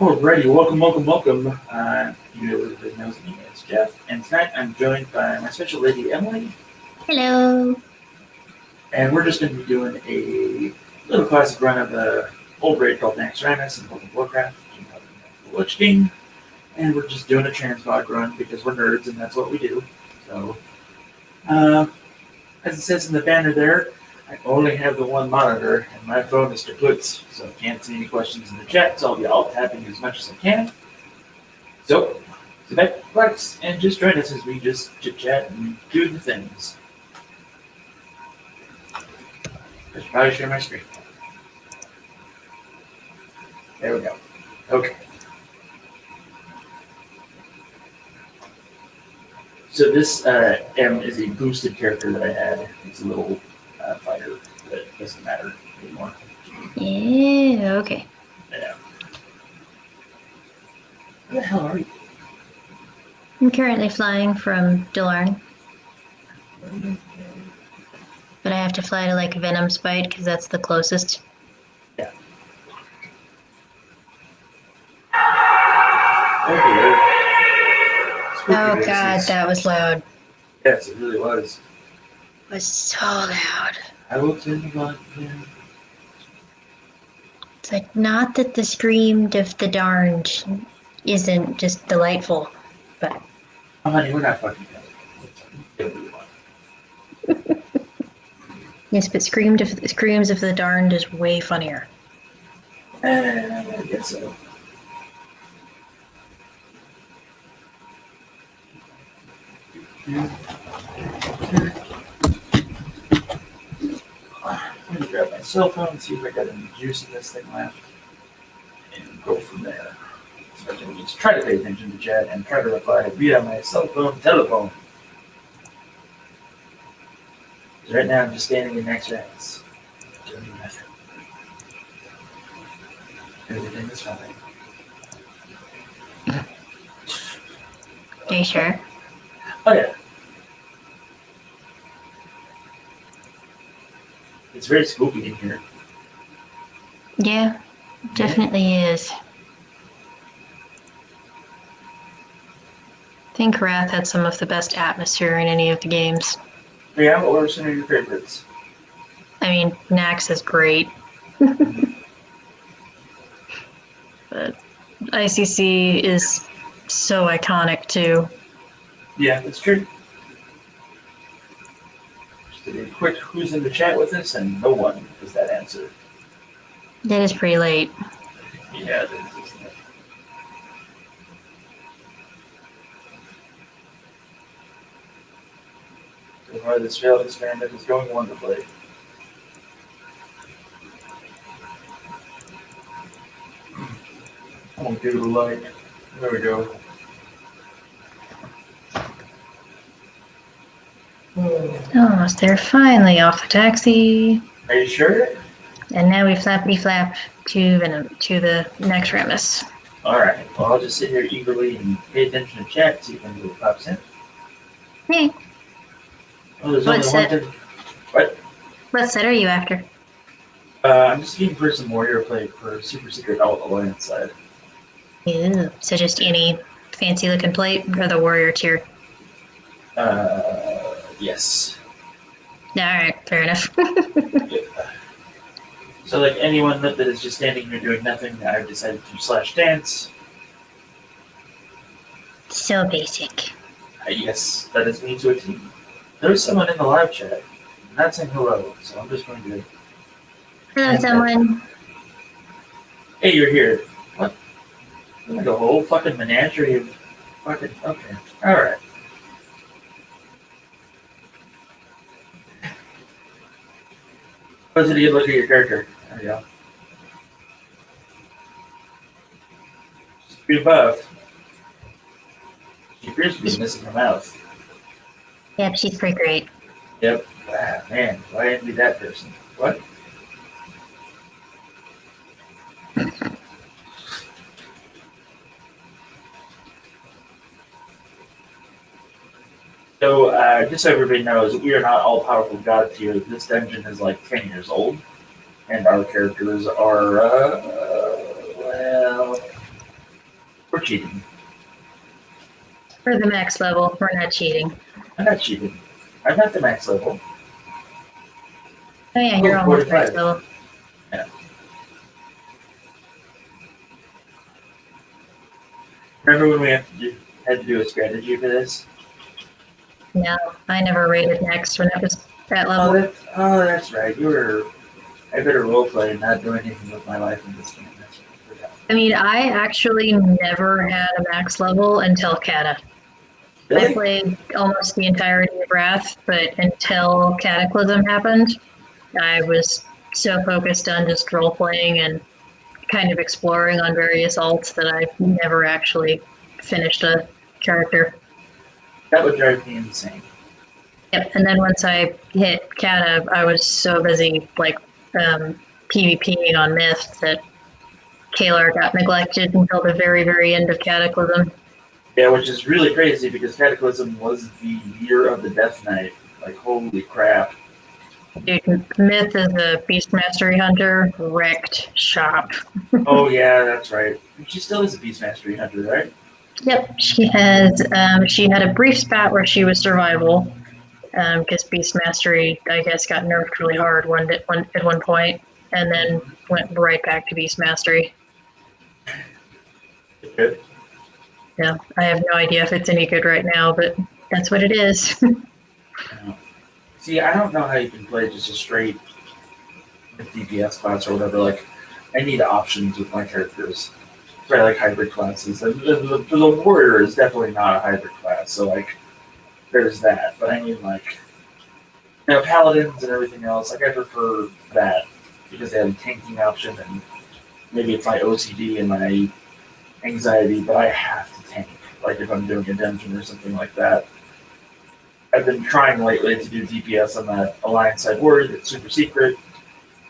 Alrighty, welcome. Everybody knows me as Jeff, and tonight I'm joined by my special lady Emily, Hello. and we're just going to be doing a little classic run of a old raid called Naxxramas in Warcraft, the Lich King, and we're just doing a transmog run because we're nerds and that's what we do. So, as it says in the banner there, I only have the one monitor, and my phone is kaput, so I can't see any questions in the chat, so I'll be alt-tapping as much as I can. So, sit back, relax, and just join us as we just chit-chat and do the things. I should probably share my screen. There we go. Okay. So this M is a boosted character that I had. It's a little fighter, but it doesn't matter anymore. Yeah, okay. Yeah. Where the hell are you? I'm currently flying from Delarn. But I have to fly to like Venom Spite because that's the closest. Yeah. Oh Oh god, that was loud. Yes, it really was. It was so loud. I will turn the volume down. It's like, not that the screamed of the darned isn't just delightful, but... Oh, honey, we're not fucking done. Yes, but screams of the darned is way funnier. I guess so. I'm gonna grab my cell phone and see if I got any juice in this thing left, and go from there. So I can just try to pay attention to chat and try to reply via my cell phone telephone. Right now, I'm just standing in Naxxramas, doing nothing. Everything is fine. Are you sure? Oh yeah. It's very spooky in here. Yeah, definitely is. I think Wrath had some of the best atmosphere in any of the games. Yeah, what were some of your favorites? I mean, Nax is great. But ICC is so iconic too. Yeah, that's true. Just a quick who's in the chat with us, and no one is that answer. It is pretty late. Yeah, it is, isn't it? So far, this failed experiment is going wonderfully. I'll do the light. There we go. Almost there, finally off the taxi. Are you sure? And now we flappity flap to the Naxxramas. Alright, well, I'll just sit here eagerly and pay attention to chat, see if anybody pops in. Hey, Oh, there's What's only one that? thing. What? what set are you after? I'm just looking for some warrior play for Super Secret Alliance side. Ew. So just any fancy looking plate or the warrior tier? Yes. Alright, fair enough. Yeah. So, like, anyone that is just standing here doing nothing, I've decided to slash dance. So basic. Yes, that is me to a T. There's someone in the live chat not saying hello, so I'm just going to. Hello, someone. Hey, you're here. What? Like a whole fucking menagerie of fucking. Okay. Alright. What's it you look at your character? There we go. Just be buff. She appears to be missing her mouth. Yep, she's pretty great. Yep. Ah, man, why didn't be that person? What? So, just so everybody knows, we are not all powerful gods here. This dungeon is like 10 years old, and our characters are, well, We're cheating. For the max level, we're not cheating. I'm not cheating. I'm not the max level. Oh yeah, you're almost max 45. level. Yeah. Remember when we had to do a strategy for this? No, I never rated next when it was that level. That's right. I better roleplay and not do anything with my life in this game. That's what I forgot. I mean, I actually never had a max level until Kata. I Really? played almost the entirety of Wrath, but until Cataclysm happened, I was so focused on just role playing and kind of exploring on various alts that I never actually finished a character. That would drive me insane. Yep, and then once I hit Kata, I was so busy PvPing on Myth that Kalar got neglected until the very, very end of Cataclysm. Yeah, which is really crazy because Cataclysm was the year of the Death Knight. Like, holy crap. Dude, Myth is a Beast Mastery Hunter, wrecked shop. Oh, yeah, that's right. She still is a Beast Mastery Hunter, right? Yep, she had a brief spat where she was survival, because Beast Mastery, I guess, got nerfed really hard at one point, and then went right back to Beast Mastery. Good. Yeah, I have no idea if it's any good right now, but that's what it is. See, I don't know how you can play just a straight DPS class or whatever. Like, I need options with my characters. So I like hybrid classes. The warrior is definitely not a hybrid class, so like, there's that. But I mean, like, paladins and everything else. Like, I prefer that because they have a tanking option, and maybe it's my OCD and my anxiety, but I have to tank. Like if I'm doing a dungeon or something like that. I've been trying lately to do DPS on that Alliance side warrior that's super secret.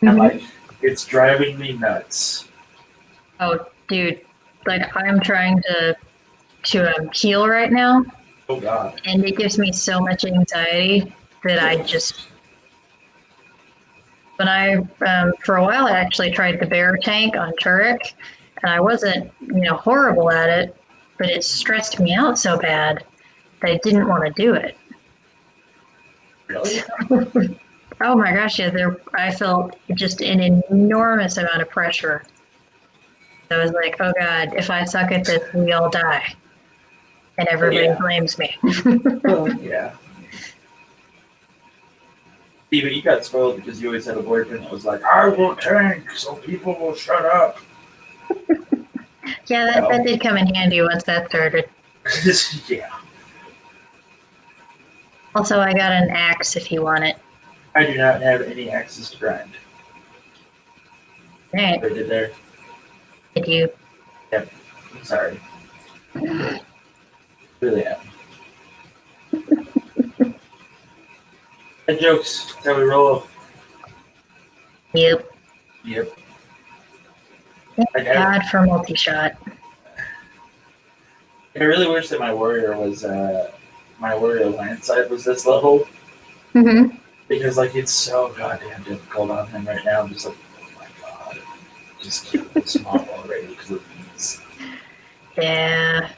And like, it's driving me nuts. Oh, dude, like I'm trying to heal right now, Oh god. and it gives me so much anxiety that I just. When for a while, I actually tried the bear tank on Turek, and I wasn't, horrible at it, but it stressed me out so bad that I didn't want to do it. Really? Oh my gosh, yeah, I felt just an enormous amount of pressure. I was like, oh god, if I suck at this, we all die. And everybody blames me. Oh, yeah. Even you got spoiled because you always had a boyfriend that was like, I will tank so people will shut up. Yeah, that did come in handy once that started. Yeah. Also, I got an axe if you want it. I do not have any access to grind. Right. What I did there. Did you? Yep. I'm sorry. Really am. That jokes. That's how we roll. Yep. Yep. Thank God for multi-shot. I really wish that my warrior land side was this level. Mm-hmm. Because like it's so goddamn difficult on him right now. I'm just like, oh my god. Just kill this mob already, please. Yeah.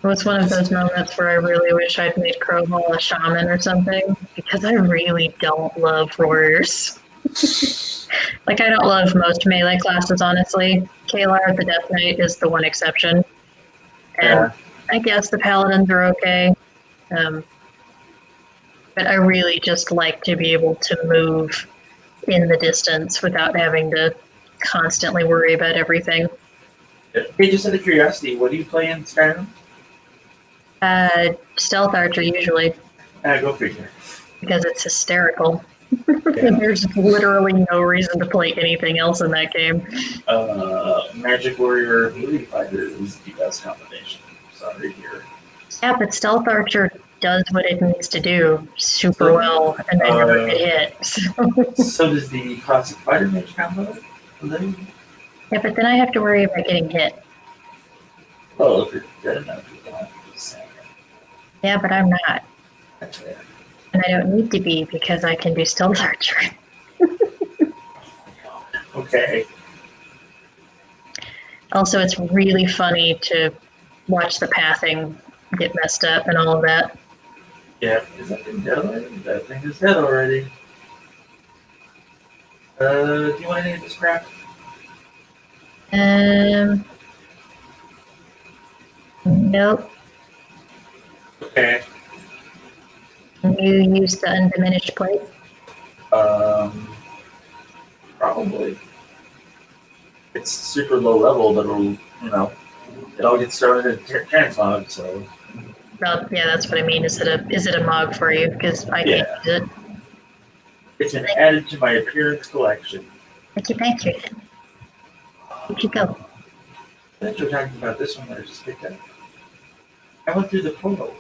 It was one of those moments where I really wish I'd made Crowball a shaman or something, because I really don't love warriors. Like, I don't love most melee classes, honestly. Kalar, the Death Knight, is the one exception. And I guess the Paladins are okay. But I really just like to be able to move in the distance without having to constantly worry about everything. Hey, just out of curiosity, what do you play in Skyrim? Stealth Archer, usually. Go figure. Because it's hysterical. Yeah. There's literally no reason to play anything else in that game. Magic Warrior Melee Fighter is the best combination. Sorry here. Yeah, but Stealth Archer does what it needs to do super well, and then never get hit. So does the classic fighter mage combo? Yeah, but then I have to worry about getting hit. Well, if you're good enough, you don't have to be saying it. Yeah, but I'm not. That's fair. And I don't need to be because I can do Stealth Archer. Okay. Also, it's really funny to watch the pathing get messed up and all of that. Yeah, is that thing dead already? That thing is dead already. Do you want any of this crap? Nope. Okay. Can you use the undiminished plate? Probably. It's super low level, but it all gets started in transmog, so. Well, yeah, that's what I mean. Is it a mog for you? Because I can't Yeah. use it. It's been added to my appearance collection. Thank you. Where'd you go? I think you're talking about this one that I just picked up. I went through the portal.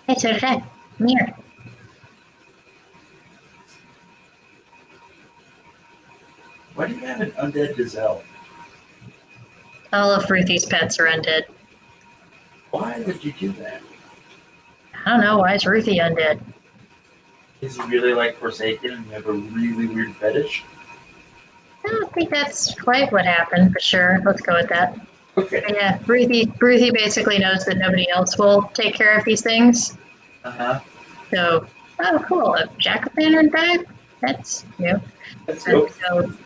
Hey, so did I. Come here. Why do you have an undead gazelle? All of Ruthie's pets are undead. Why would you do that? I don't know. Why is Ruthie undead? Is he really like Forsaken and you have a really weird fetish? I don't think that's quite what happened, but sure. Let's go with that. Okay. But yeah, Ruthie basically knows that nobody else will take care of these things. Uh-huh. So, oh, cool. A jack-o'-lantern bag? That's new. Let's go.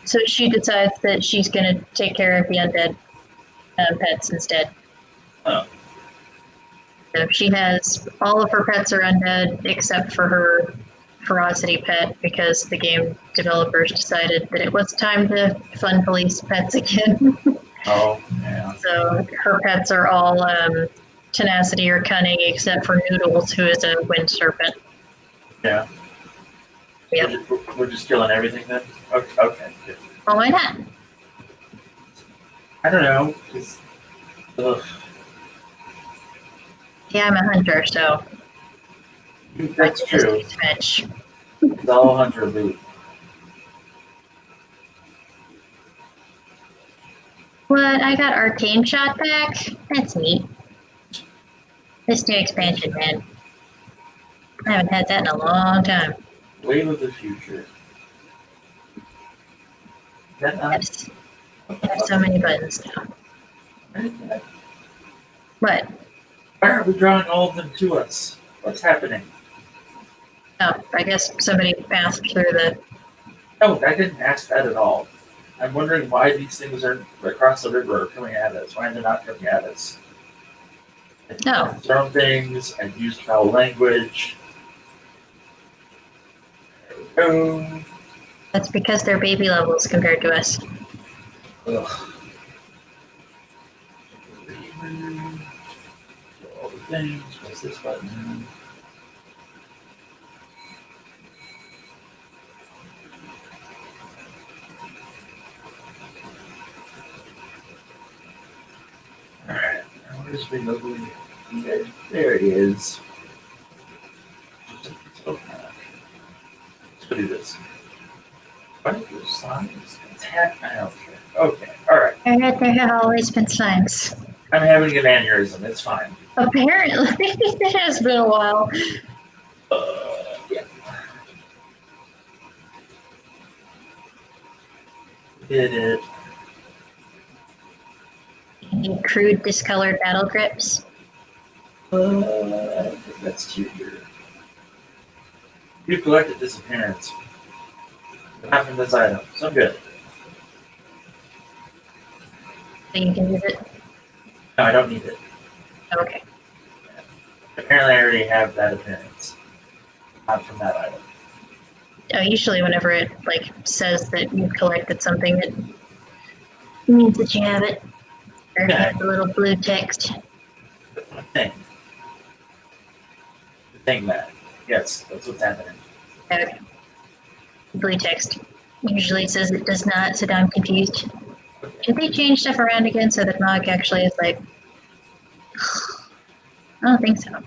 So she decides that she's going to take care of the undead pets instead. Oh. So she has all of her pets are undead except for her ferocity pet because the game developers decided that it was time to fund police pets again. Oh, yeah. So her pets are all tenacity or cunning except for Noodles, who is a wind serpent. Yeah. Yep. We're just killing everything then? Okay. Good. Well, why not? I don't know. Ugh. Yeah, I'm a hunter, so That's true. Fetch. It's all hunter loot. What? I got arcane shot back? That's neat. This new expansion, man. I haven't had that in a long time. Wave of the future. Is that not? Yes. I have so many buttons now. What? Why aren't we drawing all of them to us? What's happening? Oh, I guess somebody passed through the... No, I didn't ask that at all. I'm wondering why these things are across the river are coming at us. Why they're not coming at us? No. I've thrown things. I've used foul language. Boom. That's because they're baby levels compared to us. Ugh. All the things. What's this button? Alright, where's big ugly? There it is. Let's do this. What are those signs? Attack? I don't care. Okay, alright. There have always been signs. I'm having an aneurysm. It's fine. Apparently, it has been a while. Yeah. Did it. You crude, discolored battle grips. I don't think that's cute here. You collected disappearance. Not from this item. So good. So you can use it. No, I don't need it. Okay. Apparently, I already have that appearance. Not from that item. Usually whenever it says that you've collected something, it means that you have it. Or Yeah. has the little blue text. The thing. The thing that. Yes, that's what's happening. Okay. Blue text. Usually says it does not, so now I'm confused. Should they change stuff around again so that Mog actually is like... I don't think so.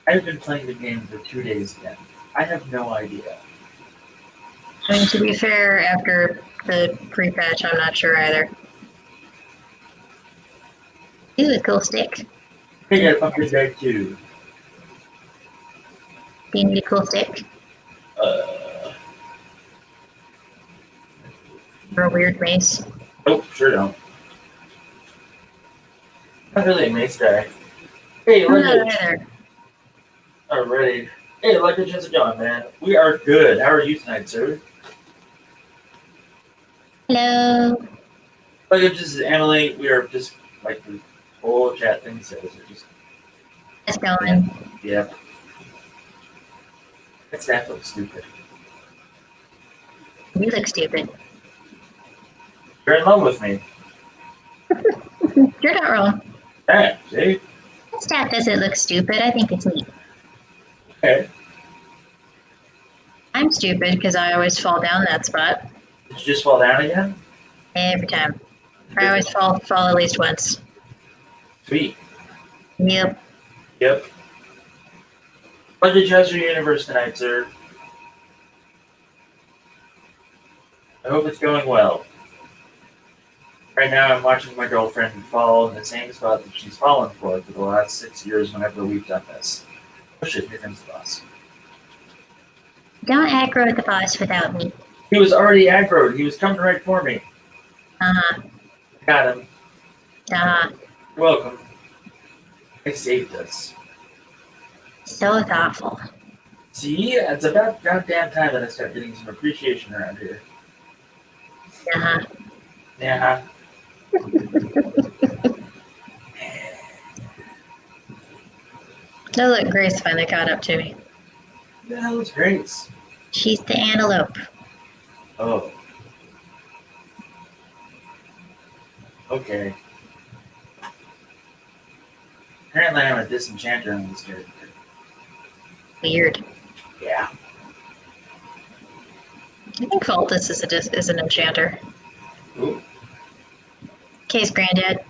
I've been playing the game for 2 days again. I have no idea. I mean, to be fair, after the pre-patch, I'm not sure either. Ooh, a cool stick. I got a pumpkin bag too. Do you need a cool stick? Or a weird mace? Nope, sure don't. Not really a mace guy. Hey, I'm not Luggage. either. Alrighty. Hey, Luggage, how's it going, man? We are good. How are you tonight, sir? Hello. Luggage, this is Emily. We are just like the whole chat thing says. We're just, How's it going? yeah. That staff looks stupid. You look stupid. You're in love with me. You're not wrong. Hey, see? That staff doesn't look stupid. I think it's neat. Okay. I'm stupid because I always fall down that spot Did you just fall down again? every time. I always fall at least once. Sweet. Yep. Yep. Luggage, how's your universe tonight, sir? I hope it's going well. Right now, I'm watching my girlfriend fall in the same spot that she's fallen for the last 6 years whenever we've done this. Oh shit, here comes the boss. Don't aggro the boss without me. He was already aggroed. He was coming right for me. Uh-huh. Got him. Uh-huh. You're welcome. I saved us. So thoughtful. See, it's about goddamn time that I start getting some appreciation around here. Uh-huh. Yeah. Oh, look, Grace finally caught up to me. The hell is Grace? She's the antelope. Oh. Okay. Apparently I'm a disenchanter on this character. Weird. Yeah. I think Faltus is an enchanter. Ooh. Case Granddad.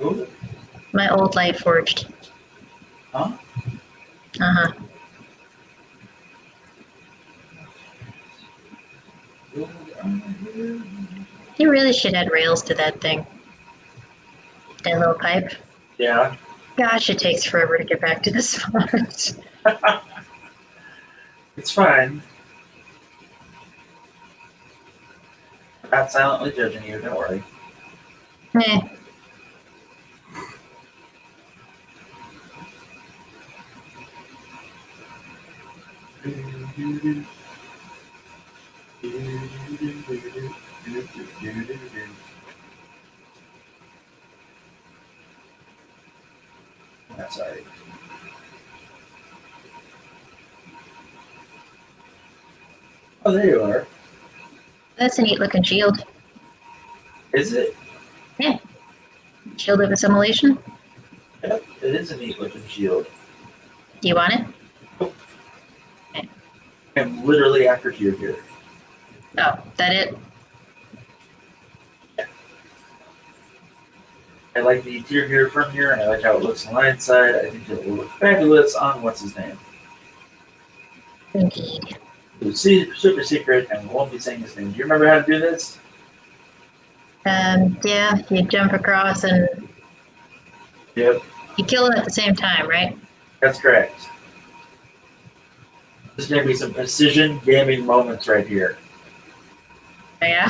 Ooh. My old light forged. Huh? Uh-huh. You really should add rails to that thing. That little pipe. Yeah. Gosh, it takes forever to get back to the spot. It's fine. I'm not silently judging you, don't worry. Eh. I'm sorry. Oh, there you are. That's a neat looking shield. Is it? Yeah. Shield of assimilation. Yep, it is a neat looking shield. Do you want it? I'm literally after you here. Oh, that it? I like the tier gear from here, and I like how it looks on the inside. I think it will look fabulous on what's his name. Indeed. It's super secret, and we won't be saying his name. Do you remember how to do this? Yeah, you jump across and Yep, you kill them at the same time, right? that's correct. There's going to be some precision gaming moments right here. Yeah.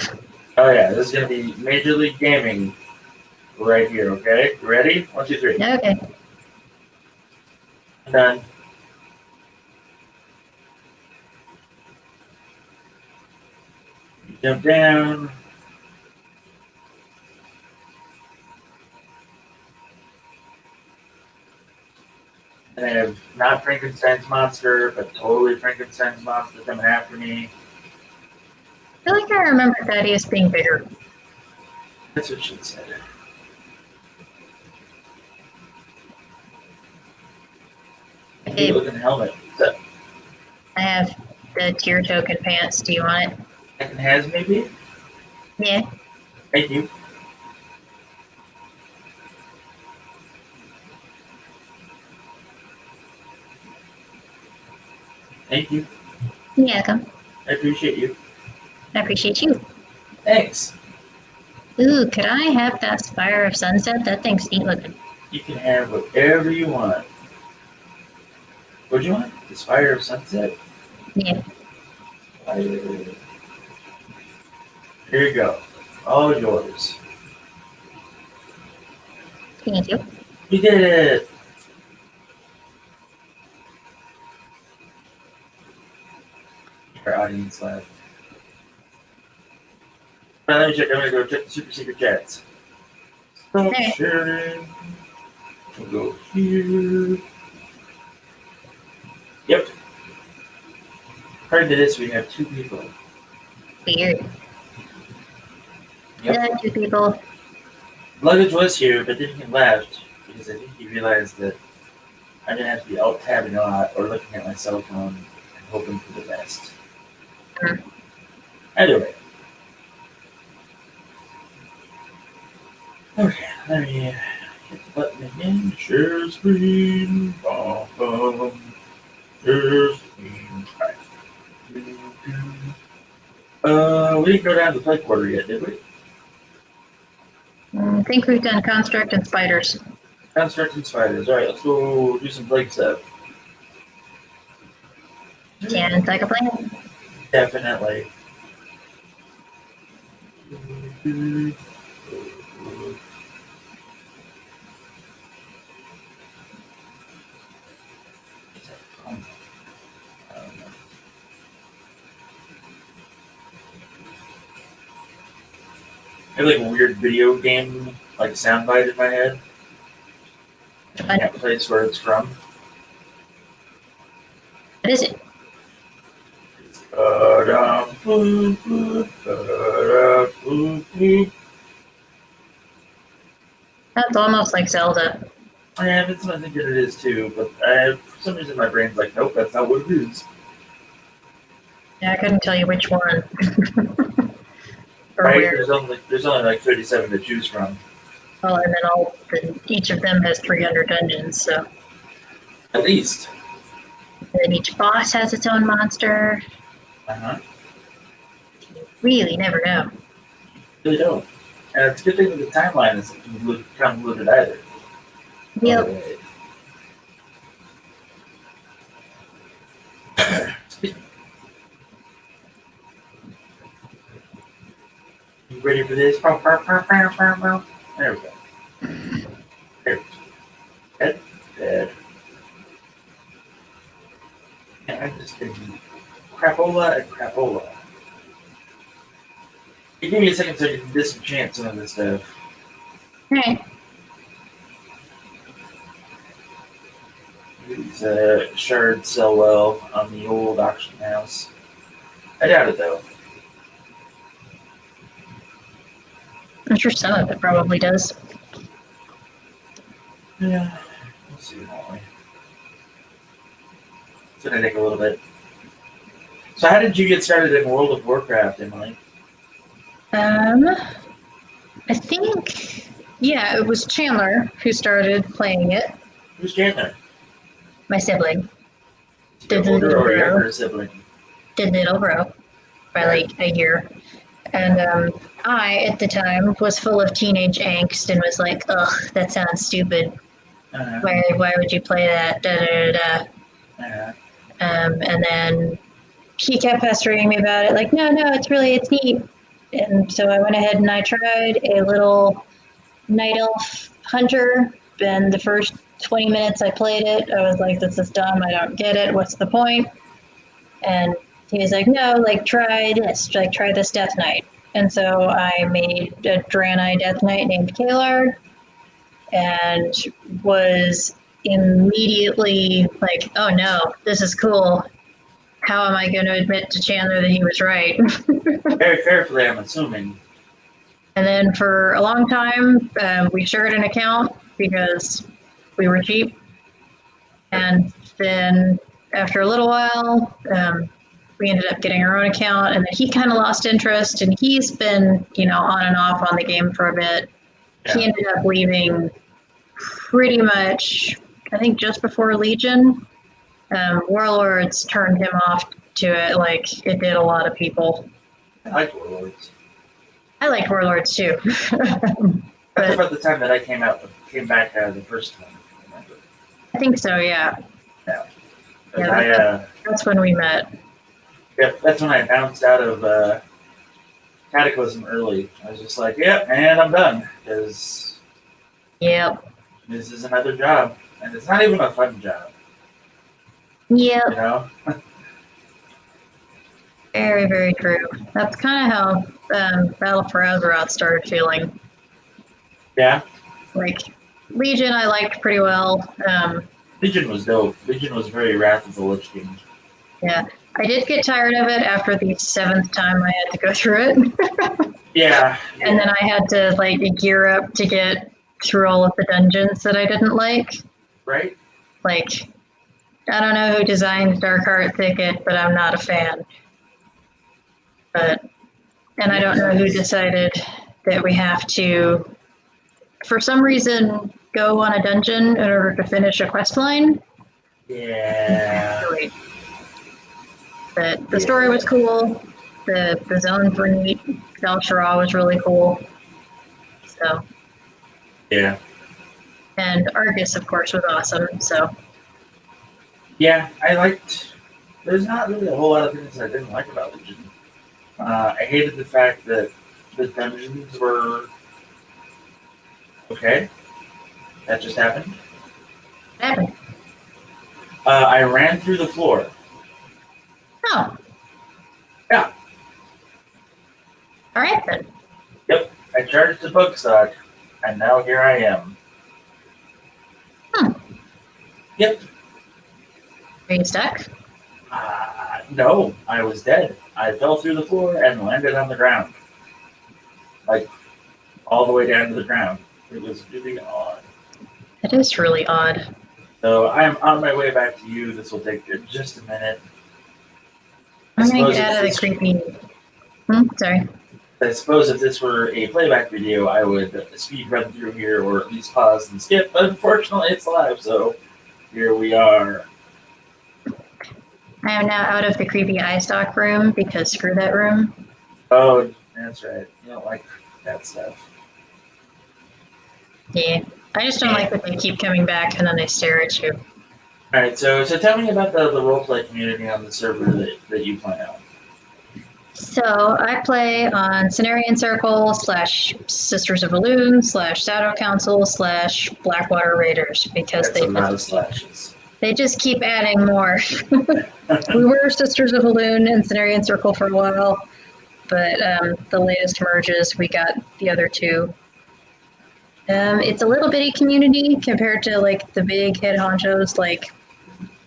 Oh yeah, this is going to be Major League Gaming right here, okay? You ready? 1, 2, 3. Okay. Done. Jump down. And I have not Frankenstein's monster, but totally Frankenstein's monster coming after me. I feel like I remember Thaddeus being bigger. That's what she said. Okay, Good looking helmet. So, I have the tier token pants. Do you want it? second has maybe? Yeah. Thank you. Thank you. You're welcome. I appreciate you. I appreciate you. Thanks. Ooh, could I have that Spire of Sunset? That thing's neat looking. You can have whatever you want. What do you want? The Spire of Sunset? Yeah. Here you go. All yours. Thank you. You did it! Our audience left. Alright, let me check. I'm gonna go check the super secret chats. Stop Okay. sharing. We'll go here. Yep. Prior to this, we have 2 people. Weird. Yep. Yeah, 2 people. Luggage was here, but then he left because I think he realized that I'm gonna have to be alt tabbing a lot or looking at my cell phone and hoping for the best. Either way. Okay, let me hit the button again. Share screen. Bum, bum. Share screen. Alright. We didn't go down to the play quarter yet, did we? I think we've done construct and spiders. Constructing spiders. Alright, let's go do some plague stuff. Sounds like a plan. Definitely. I have like a weird video game like soundbite in my head. I can't place where it's from. What is it? That's almost like Zelda. Yeah, that's what I think it is too, but for some reason my brain's like, nope, that's not what it is. Yeah, I couldn't tell you which one. Or Right? where. There's only like 37 to choose from. Well, and then each of them has 300 dungeons, so. At least. And then each boss has its own monster. Uh-huh. You really never know. Really don't. And it's a good thing that the timeline isn't convoluted either. Yep. You ready for this? There we go. There we go. Dead. And I'm just gonna do crapola and crapola. Give me a second so you can disenchant some of this stuff. Alright. These shards sell well on the old auction house. I doubt it though. I'm sure some of it probably does. Yeah. We'll see, won't we? It's gonna take a little bit. So how did you get started in World of Warcraft, Emily? I think, yeah, it was Chandler who started playing it. Who's Chandler? My sibling. Your The older little or bro. younger sibling? The little bro. By like a year. And I, at the time, was full of teenage angst and was like, ugh, that sounds stupid. Uh-huh. Why would you play that? Da, da, da, da. Uh-huh. And then he kept pestering me about it, like, no, it's neat. And so I went ahead and I tried a little night elf hunter. And the first 20 minutes I played it, I was like, this is dumb. I don't get it. What's the point? And he was like, no, like, try this. Like, try this Death Knight. And so I made a Draenei Death Knight named Kalar and was immediately like, oh no, this is cool. How am I going to admit to Chandler that he was right? Very carefully, I'm assuming. And then for a long time, we shared an account because we were cheap. And then after a little while, we ended up getting our own account, and then he kind of lost interest, and he's been, on and off on the game for a bit. Yeah. He ended up leaving pretty much, I think, just before Legion. Warlords turned him off to it, like it did a lot of people. I like Warlords. I liked Warlords too. That's about the time that I came back the first time. Remember? I think so, yeah. Yeah. That's when we met. Yeah, that's when I bounced out of Cataclysm early. I was just like, yep, and I'm done. Because Yep. This is another job, and it's not even a fun job. Yep. You know? Very, very true. That's kind of how Battle for Azeroth started feeling. Yeah. Like, Legion I liked pretty well. Legion was dope. Legion was very Wrath of the Lich King. Yeah. I did get tired of it after the 7th time I had to go through it. Yeah. And then I had to, like, gear up to get through all of the dungeons that I didn't like. Right? Like, I don't know who designed Darkheart Thicket, but I'm not a fan. And I don't know who decided that we have to, for some reason, go on a dungeon in order to finish a quest line. Yeah. But the story was cool. The zones were neat. Valshara was really cool. So. Yeah. And Argus, of course, was awesome. So. Yeah, I liked. There's not really a whole lot of things I didn't like about Legion. I hated the fact that the dungeons were okay. That just happened. What happened? I ran through the floor. Oh. Yeah. All right then. Yep. I charged the bug stock, and now here I am. Yep. Are you stuck? No, I was dead. I fell through the floor and landed on the ground. Like, all the way down to the ground. It was really odd. It is really odd. So I'm on my way back to you. This will take just a minute. I'm going to get out of the creepy... sorry. I suppose if this were a playback video, I would speed run through here or at least pause and skip. But unfortunately, it's live, so here we are. I am now out of the creepy eye stalk room because screw that room. Oh, that's right. You don't like that stuff. Yeah. I just don't like that they keep coming back and then they stare at you. Alright, so tell me about the roleplay community on the server that you play on. So I play on Cenarian Circle / Sisters of Elune / Shadow Council / Blackwater Raiders because That's a lot of slashes. They just keep adding more. We were Sisters of Elune and Cenarian Circle for a while, but the latest merges, we got the other two. It's a little bitty community compared to like the big head honchos like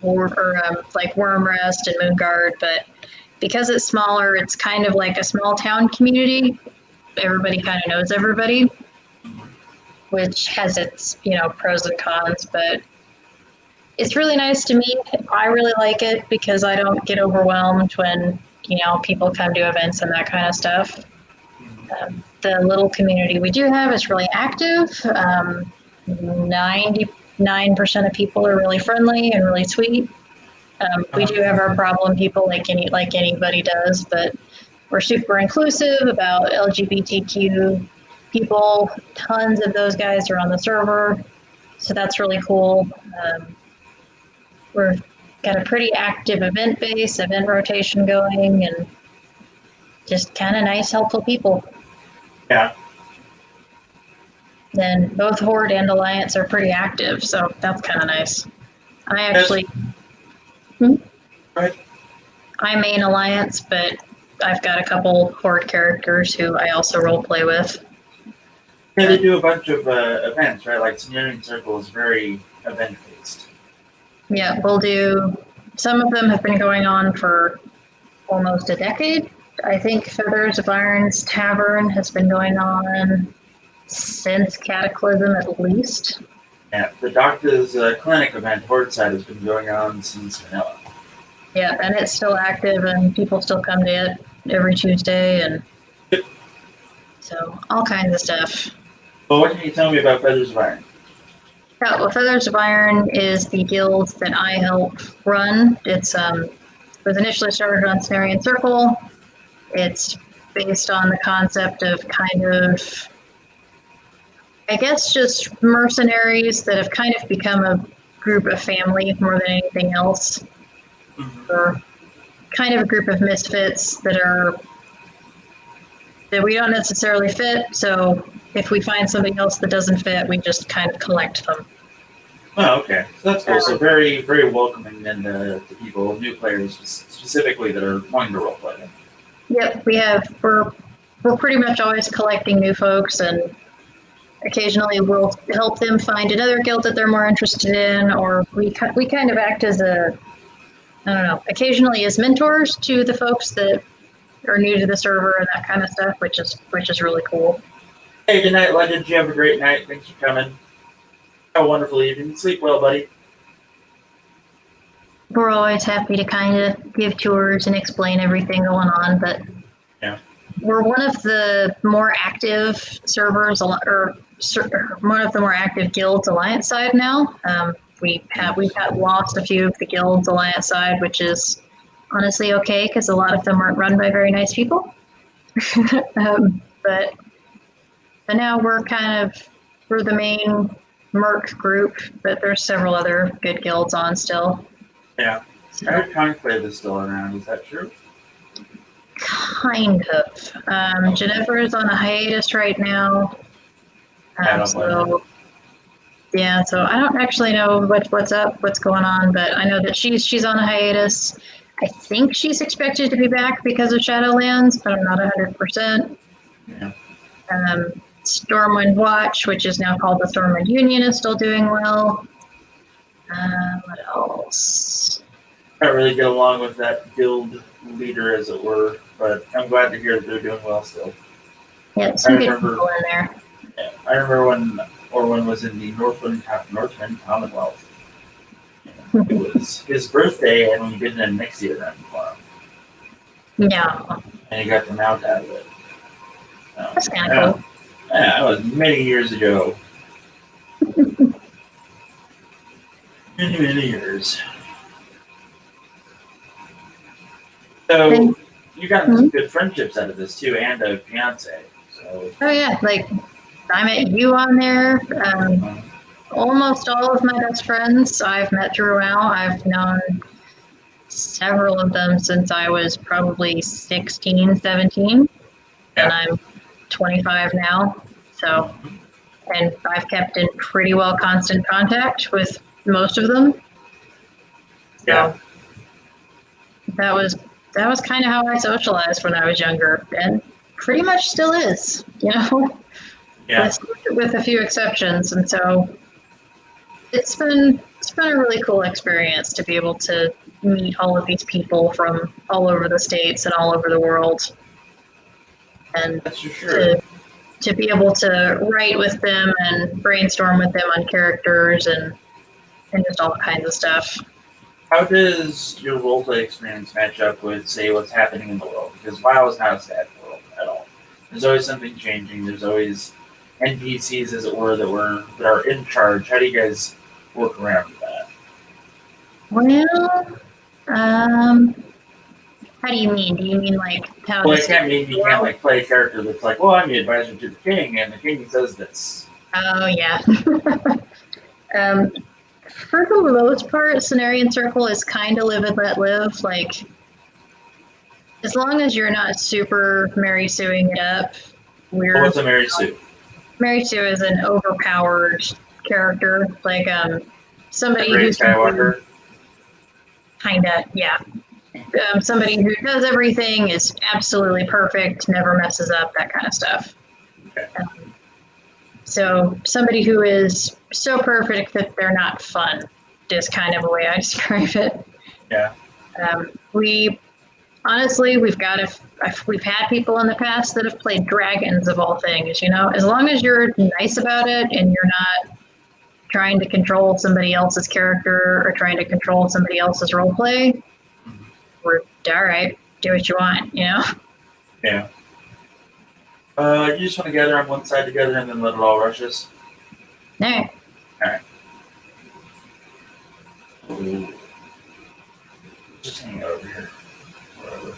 Wormrest and Moonguard, but because it's smaller, it's kind of like a small town community. Everybody kind of knows everybody, which has its pros and cons, but it's really nice to meet. I really like it because I don't get overwhelmed when people come to events and that kind of stuff. The little community we do have is really active. 99% of people are really friendly and really sweet. We do have our problem people like anybody does, but we're super inclusive about LGBTQ people. Tons of those guys are on the server, so that's really cool. We've got a pretty active event rotation going, and just kind of nice, helpful people. Yeah. Then both Horde and Alliance are pretty active, so that's kind of nice. I actually... Right. I main Alliance, but I've got a couple Horde characters who I also roleplay with. Yeah, they do a bunch of events, right? Like Cenarian Circle is very event-based. Yeah, we'll do... Some of them have been going on for almost a decade. I think Feathers of Iron's Tavern has been going on since Cataclysm at least. Yeah, the Doctor's Clinic event, Horde side, has been going on since vanilla. Yeah, and it's still active, and people still come to it every Tuesday, and so all kinds of stuff. Well, what can you tell me about Feathers of Iron? Yeah, well, Feathers of Iron is the guild that I help run. It was initially started on Cenarian Circle. It's based on the concept of kind of, I guess, just mercenaries that have kind of become a group of family more than anything else. Or kind of a group of misfits that we don't necessarily fit, so if we find somebody else that doesn't fit, we just kind of collect them. Oh, okay. So that's cool. So very, very welcoming then to people, new players specifically that are wanting to roleplay. Yep, we're pretty much always collecting new folks, and occasionally we'll help them find another guild that they're more interested in, or we kind of act as I don't know, occasionally as mentors to the folks that are new to the server and that kind of stuff, which is really cool. Hey, good night, Legend. You have a great night. Thanks for coming. Have a wonderful evening. Sleep well, buddy. We're always happy to kind of give tours and explain everything going on, but yeah, we're one of the more active servers, or one of the more active guilds Alliance side now. We've lost a few of the guilds Alliance side, which is honestly okay because a lot of them aren't run by very nice people. But now we're the main merc group, but there's several other good guilds on still. Yeah. So. I heard Conclave is still around. Is that true? Kind of. Jennifer is on a hiatus right now. So I don't actually know what's going on, but I know that she's on a hiatus. I think she's expected to be back because of Shadowlands, but I'm not 100%. Yeah. Stormwind Watch, which is now called the Stormwind Union, is still doing well. What else? I don't really get along with that guild leader, as it were, but I'm glad to hear that they're doing well still. Yeah, some good people in there. Yeah, I remember when Orwin was in the Northland Commonwealth. It was his birthday, and we did an Nixie event for him. Yeah. And he got the mount out of it. That's kind of cool. Yeah, that was many years ago. Many years. So you got some good friendships out of this too, and a fiance. So. Oh yeah, like I met you on there. Almost all of my best friends I've met throughout. I've known several of them since I was probably 16, 17, and I'm 25 now. So, and I've kept in pretty well constant contact with most of them. So that was kind of how I socialized when I was younger, and pretty much still is, with a few exceptions. And so it's been a really cool experience to be able to meet all of these people from all over the states and all over the world, and that's for sure. To be able to write with them and brainstorm with them on characters and just all kinds of stuff. How does your roleplay experience match up with, say, what's happening in the world? Because WoW is not a static world at all. There's always something changing. There's always NPCs, as it were, that are in charge. How do you guys work around that? Well, how do you mean? Do you mean like how? Well, you can't like play a character that's like, well, I'm the advisor to the king, and the king says this. Oh yeah. For the most part, Cenarian Circle is kind of live and let live. Like, as long as you're not super Mary Sueing it up, what's a Mary Sue? Mary Sue is an overpowered character, like somebody who's Skywalker. Kinda, yeah. Somebody who does everything, is absolutely perfect, never messes up, that kind of stuff. Okay. So somebody who is so perfect that they're not fun is kind of the way I describe it. Yeah. We've had people in the past that have played dragons of all things, as long as you're nice about it and you're not trying to control somebody else's character or trying to control somebody else's roleplay, we're all right, do what you want, Yeah. You just want to gather on one side together and then let it all rush us? No. Alright. Just hang out over here.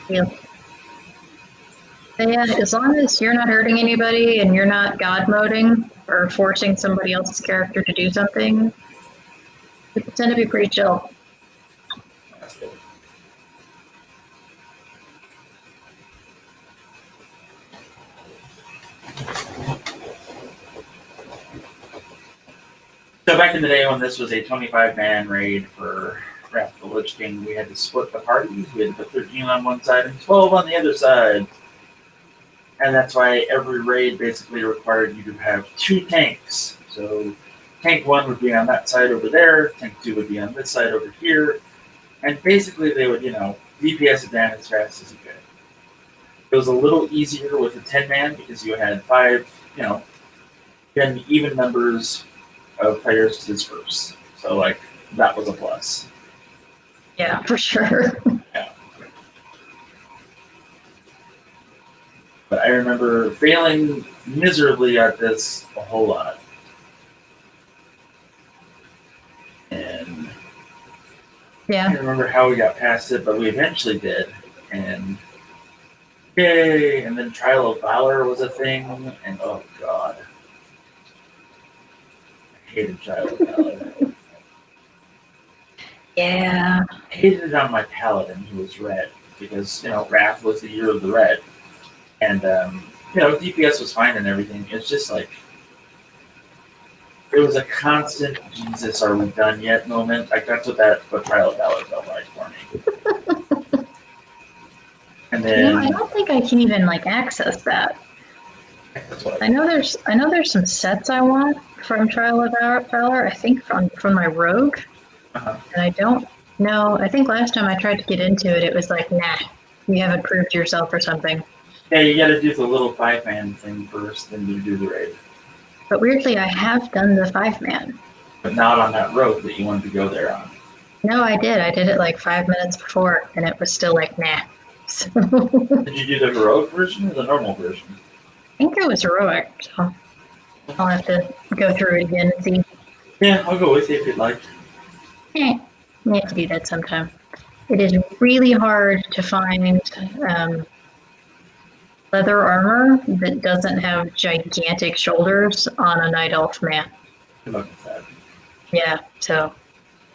Yeah. Yeah, as long as you're not hurting anybody and you're not god moding or forcing somebody else's character to do something, people tend to be pretty chill. That's good. So back in the day when this was a 25-man raid for Wrath of the Lich King, we had to split the parties. We had to put 13 on one side and 12 on the other side. And that's why every raid basically required you to have 2 tanks. So tank 1 would be on that side over there, tank 2 would be on this side over here. And basically they would, DPS it down as fast as you could. It was a little easier with a 10-man because you had 5, you had even numbers of players to disperse. So, that was a plus. Yeah, for sure. Yeah. But I remember failing miserably at this a whole lot. And I Yeah. can't remember how we got past it, but we eventually did. And yay! And then Trial of Valor was a thing, and oh god. I hated Trial of Valor. Yeah. I hated it on my paladin who was red, because, Wrath was the year of the red. And, DPS was fine and everything. It's just it was a constant, Jesus, are we done yet moment. That's what Trial of Valor felt like for me. And then I don't think I can even access that. I know there's some sets I want from Trial of Valor. I think from my rogue, uh-huh. and I don't know. I think last time I tried to get into it, it was nah, you haven't proved yourself or something. Yeah, you got to do the little 5-man thing first, then you do the raid. But weirdly, I have done the 5-man. But not on that road that you wanted to go there on. No, I did. I did it 5 minutes before, and it was still nah. So Did you do the heroic version or the normal version? I think it was heroic, so I'll have to go through it again and see. Yeah, I'll go with you if you'd like. We have to do that sometime. It is really hard to find leather armor that doesn't have gigantic shoulders on a night elf man. Good luck with that. Yeah, so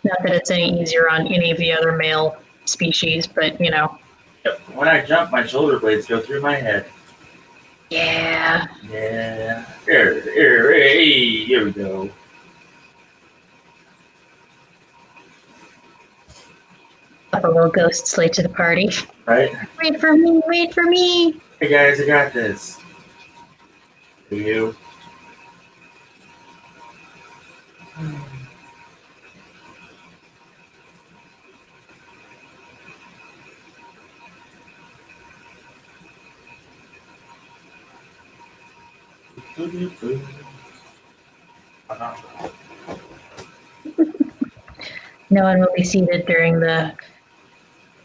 not that it's any easier on any of the other male species, but Yep. When I jump, my shoulder blades go through my head. Yeah. Yeah. Hey, here we go. A little ghosts late to the party. Right? Wait for me, wait for me. Hey guys, I got this. For you. No one will be seated during the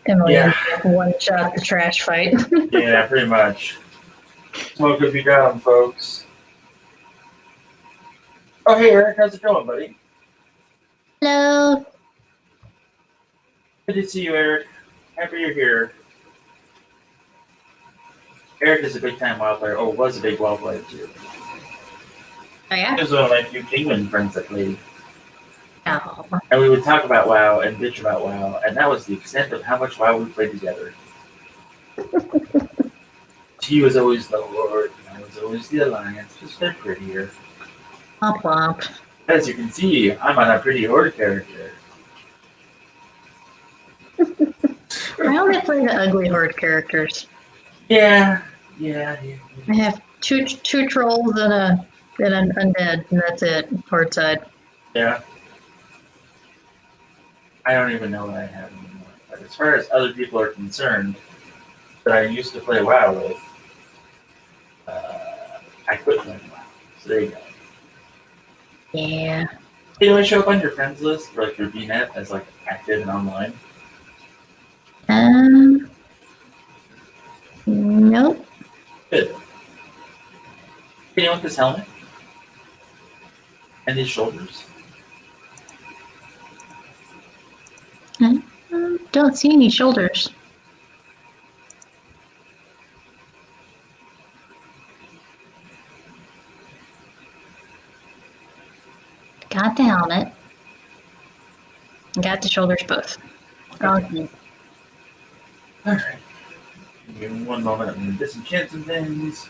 Emily one shot the trash fight. Yeah, pretty much. Smoke if you down, folks. Oh, hey, Eric, how's it going, buddy? Hello. Good to see you, Eric. Happy you're here. Eric is a big time WoW player. Oh, was a big WoW player too. Oh yeah? He was one of my few Kingman friends that played. Oh. And we would talk about WoW and bitch about WoW, and that was the extent of how much WoW we played together. He was always the Lord, and I was always the Alliance, just they're prettier. Womp womp. As you can see, I'm on a pretty Horde character. I only play the ugly Horde characters. Yeah. I have two trolls and an undead, and that's it. Horde side. Yeah. I don't even know what I have anymore. But as far as other people are concerned, that I used to play WoW with, I quit playing WoW. So there you go. Yeah. Hey, do I show up on your friends list for your VNet as active and online? Nope. Good. Can you want this helmet? And these shoulders? Don't see any shoulders. Got the helmet. Got the shoulders both. Okay. Alright. Give me one moment. I'm going to disenchant some things.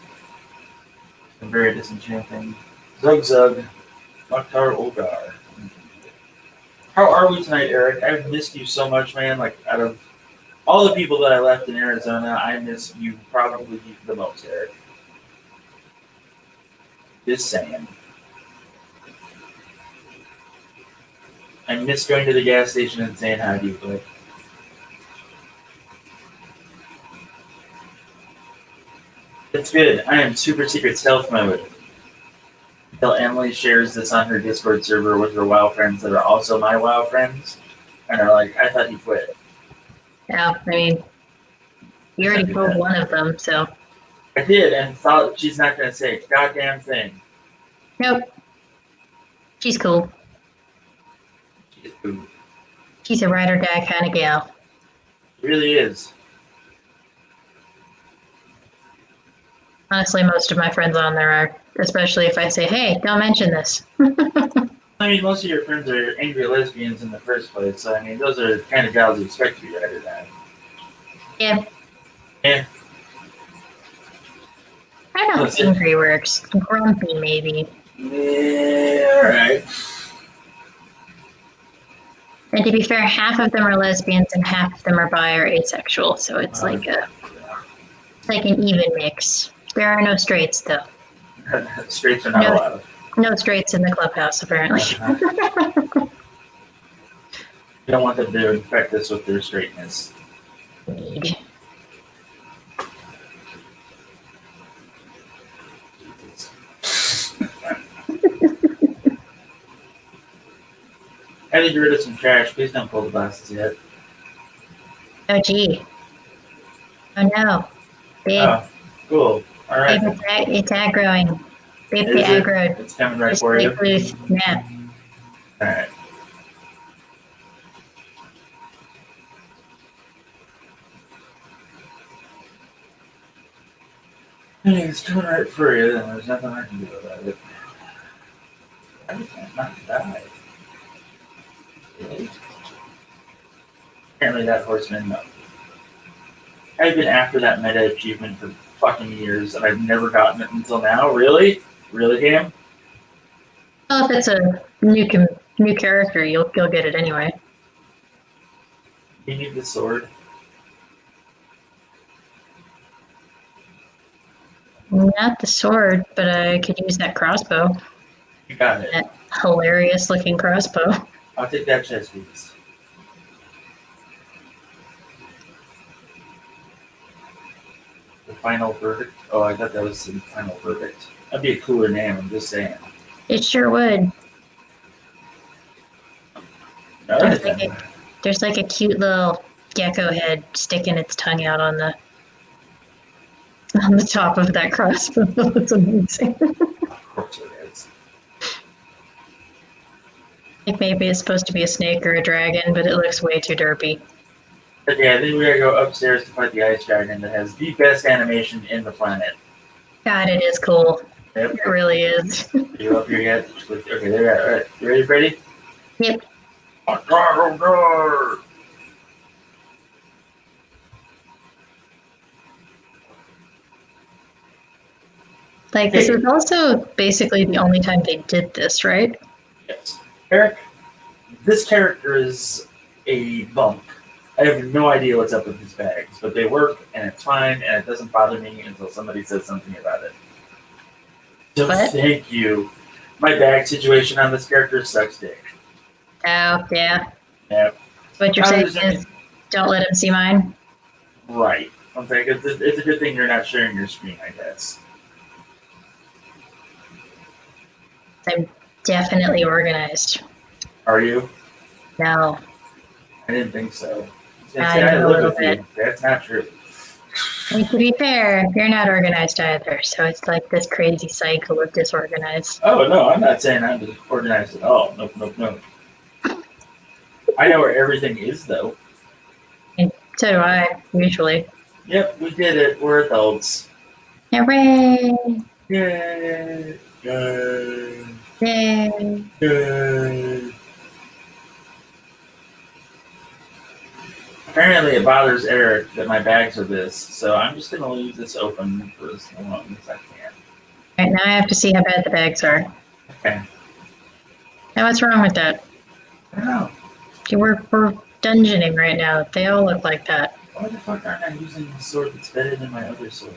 Some very disenchanting. Zug Zug. Maktar Olgar. How are we tonight, Eric? I've missed you so much, man. Like, out of all the people that I left in Arizona, I miss you probably the most, Eric. Just saying. I miss going to the gas station and saying hi to you, but it's good. I am super secret stealth mode. Until Emily shares this on her Discord server with her WoW friends that are also my WoW friends, and are like, I thought you quit. Yeah, I mean, you already told one of them, so. I did, and thought she's not going to say a goddamn thing. Nope. She's cool. She's cool. She's a ride or die kind of gal. She really is. Honestly, most of my friends on there are, especially if I say, hey, don't mention this. I mean, most of your friends are angry lesbians in the first place, so I mean, those are the kind of gals you expect to be ride or die. Yeah. Yeah. I don't think angry works. Grumpy, maybe. Yeah, alright. And to be fair, half of them are lesbians and half of them are bi or asexual, so it's like an even mix. There are no straights, though. Straights are not allowed. No straights in the clubhouse, apparently. You don't want them to infect us with their straightness. Indeed. I need to get rid of some trash. Please don't pull the glasses yet. Oh, gee. Oh, no. Big. Oh, cool. All right. It's aggroing. Big Is it? aggroed. It's coming right for you. Loose. Yeah. All right. It's coming right for you, then there's nothing I can do about it. I just can't not die. Really? Apparently that horseman, no. I've been after that meta achievement for fucking years, and I've never gotten it until now. Really? Really, Cam? Well, if it's a new character, you'll get it anyway. You need the sword. Not the sword, but I could use that crossbow. You got it. That hilarious looking crossbow. I'll take that chest piece. The final verdict? Oh, I thought that was the final verdict. That'd be a cooler name, I'm just saying. It sure would. No, There's like a cute little gecko head sticking its tongue out on the top of that crossbow. That's amazing. Of course it is. Like maybe it's supposed to be a snake or a dragon, but it looks way too derpy. But yeah, then we gotta go upstairs to fight the ice dragon that has the best animation in the planet. God, it is cool. Yep. It really is. Are you up here yet? Okay, there you are. Alright, you ready, Freddy? Yep. Oh god, oh god! Like, this is also basically the only time they did this, right? Yes. Eric, this character is a bump. I have no idea what's up with his bags, but they work, and it's fine, and it doesn't bother me until somebody says something about it. So What? thank you. My bag situation on this character sucks dick. Oh, yeah. Yep. What you're saying is, don't let him see mine? Right. I'm saying it's a good thing you're not sharing your screen, I guess. I'm definitely organized. Are you? No. I didn't think so. I live with you. That's not true. I mean, to be fair, you're not organized either, so it's like this crazy cycle of disorganized. Oh, no, I'm not saying I'm organized at all. Nope, nope, nope. I know where everything is, though. And so do I, usually. Yep, we did it. We're adults. Hooray! Yay! Yay! Yay! Yay! Apparently it bothers Eric that my bags are this, so I'm just going to leave this open for as long as I can. Alright, now I have to see how bad the bags are. Okay. Now what's wrong with that? I don't know. We're dungeoning right now. They all look like that. Why the fuck aren't I using the sword that's better than my other sword?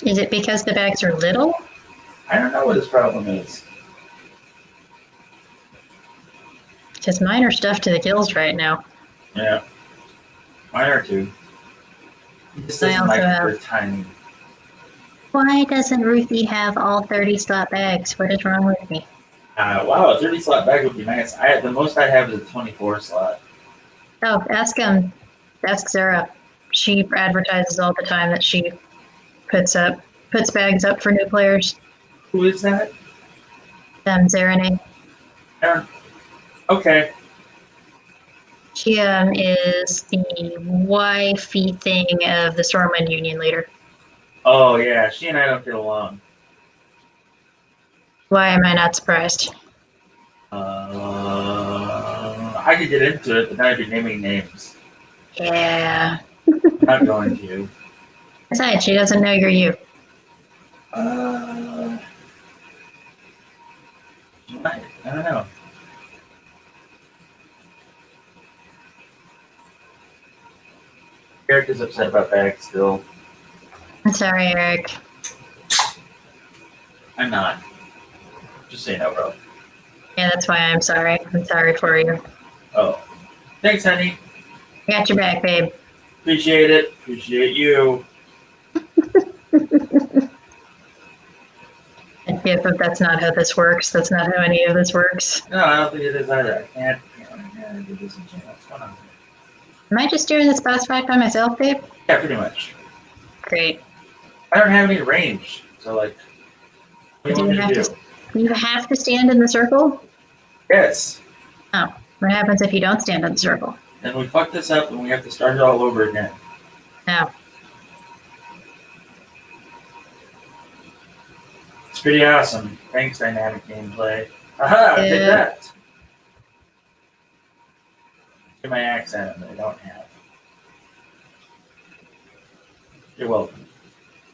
Is it because the bags are little? I don't know what his problem is. Because mine are stuffed to the gills right now. Yeah. Mine are too. He just I doesn't also like have- the timing. Why doesn't Ruthie have all 30 slot bags? What is wrong with me? Wow, a 30 slot bag would be nice. The most I have is a 24 slot. Oh, ask Zara. She advertises all the time that she puts bags up for new players. Who is that? Zarane. Aaron. Okay. She is the wifey thing of the Stormwind Union leader. Oh yeah, she and I don't get along. Why am I not surprised? I could get into it, but then I'd be naming names. Yeah. I'm not going to. Besides, she doesn't know you're you. I don't know. Eric is upset about bags still. I'm sorry, Eric. I'm not. Just say no, bro. Yeah, that's why I'm sorry. I'm sorry for you. Oh. Thanks, honey. I got your back, babe. Appreciate it. Appreciate you. But that's not how this works. That's not how any of this works. No, I don't think it is either. I can't do this in jail. What's going on? Am I just doing this boss fight by myself, babe? Yeah, pretty much. Great. I don't have any range, so like, what do you want me to do? You have to stand in the circle? Yes. Oh, what happens if you don't stand in the circle? Then we fuck this up and we have to start it all over again. No. It's pretty awesome. Thanks, dynamic gameplay. Aha, Yeah. take that. Get my axe at him that I don't have. You're welcome.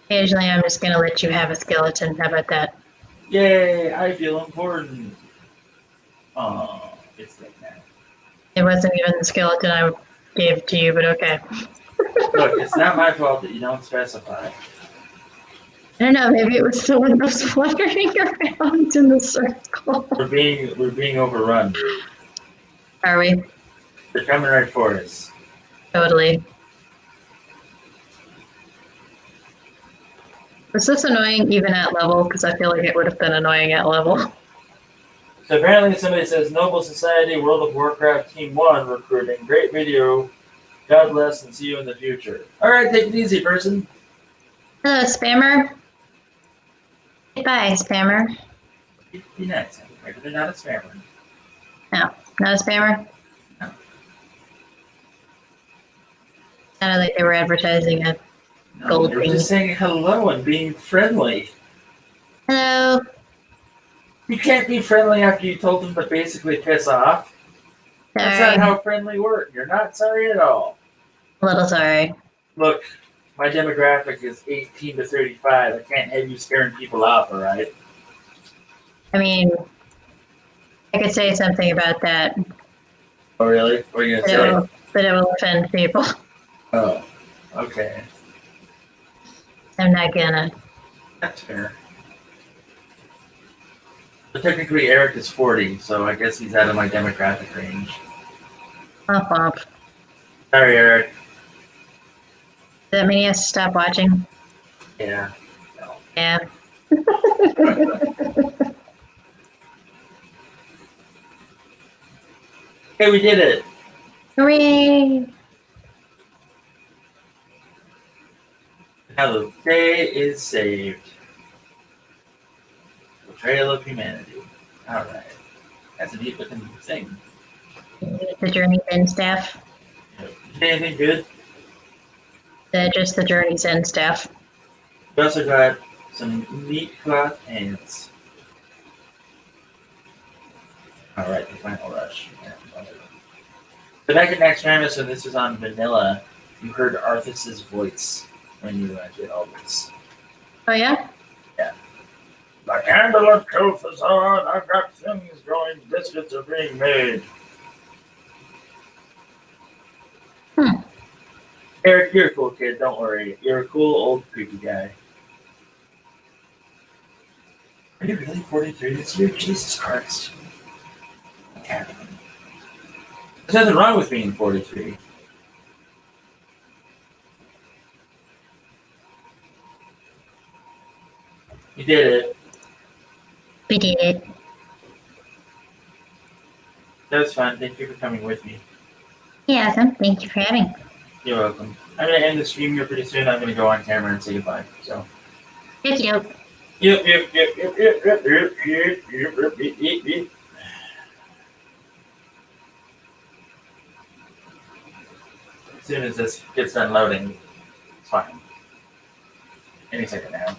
Occasionally, I'm just going to let you have a skeleton. How about that? Yay, I feel important. Oh, it's like that. It wasn't even the skeleton I gave to you, but okay. Look, it's not my fault that you don't specify. I don't know, maybe it was the one that was fluttering around in the circle. We're being overrun. Are we? They're coming right for us. Totally. Was this annoying even at level? Because I feel like it would have been annoying at level. So apparently somebody says, Noble Society, World of Warcraft Team 1 recruiting. Great video. God bless and see you in the future. All right, take it easy, person. Hello, spammer. Goodbye, spammer. Be nice. Maybe they're not a spammer. No, not a spammer? No. Sounded like they were advertising a No, gold they were ring. just saying hello and being friendly. Hello. You can't be friendly after you told them to basically piss off. That's Sorry. not how friendly work. You're not sorry at all. A little sorry. Look, my demographic is 18 to 35. I can't have you scaring people off, all right? I mean, I could say something about that, Oh, really? What are you but going to say? but it will offend people. Oh, okay. I'm not gonna. That's fair. But technically, Eric is 40, so I guess he's out of my demographic range. Womp womp. Sorry, Eric. Does that mean he has to stop watching? Yeah. No. Yeah. Hey, we did it! Hooray! Now the day is saved. Betrayal of humanity. Alright. That's a neat looking thing. The journey's end staff. Anything good? Just the journey's end staff. We also got some neat cloth pants. Alright, the final rush. Yeah, so back at Naxxramas, when this was on vanilla, you heard Arthas's voice when you did all this. Oh yeah? Yeah. The candle of truth is on. I've got things going. Biscuits are being made. Eric, you're a cool kid. Don't worry. You're a cool old creepy guy. Are you really 43 this year? Jesus Christ. Okay. There's nothing wrong with being 43. You did it. We did it. That was fun. Thank you for coming with me. Yeah, awesome. Thank you for having. You're welcome. I'm going to end the stream here pretty soon. I'm going to go on camera and say goodbye. So. Thank you. Yep. As soon as this gets done loading, it's fine. Any second now.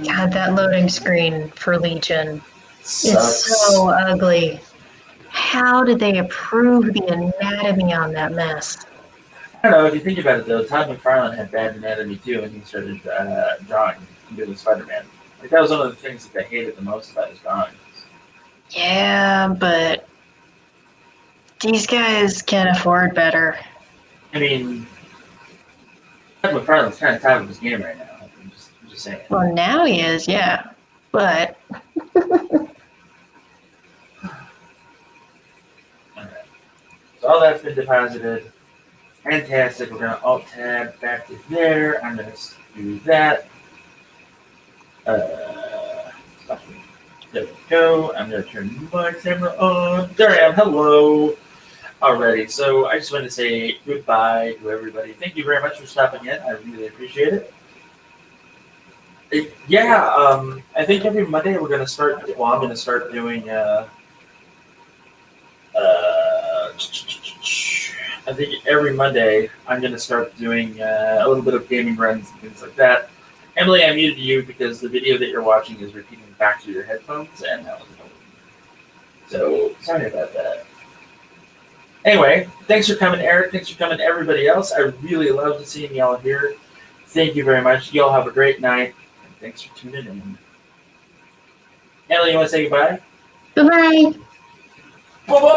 God, that loading screen for Legion Sucks. is so ugly. How did they approve the anatomy on that mess? I don't know, if you think about it though, Todd McFarlane had bad anatomy too when he started drawing and doing Spider-Man. Like that was one of the things that I hated the most about his drawings. Yeah, but these guys can afford better. I mean, Todd McFarlane's kind of top of his game right now. I'm just saying. Well, now he is, yeah. But Alright. So all that's been deposited. Fantastic. We're gonna alt tab back to there. I'm gonna do that. There we go. I'm gonna turn my camera on. There I am. Hello. Alrighty. So I just wanted to say goodbye to everybody. Thank you very much for stopping in. I really appreciate it. I think every Monday we're gonna start. Well, I'm gonna start doing. I think every Monday I'm going to start doing a little bit of gaming runs and things like that. Emily, I muted you because the video that you're watching is repeating back through your headphones, and that was annoying. So, sorry about that. Anyway, thanks for coming, Eric. Thanks for coming, everybody else. I really loved seeing y'all here. Thank you very much. Y'all have a great night, and thanks for tuning in. Emily, you want to say goodbye? goodbye. Bye-bye.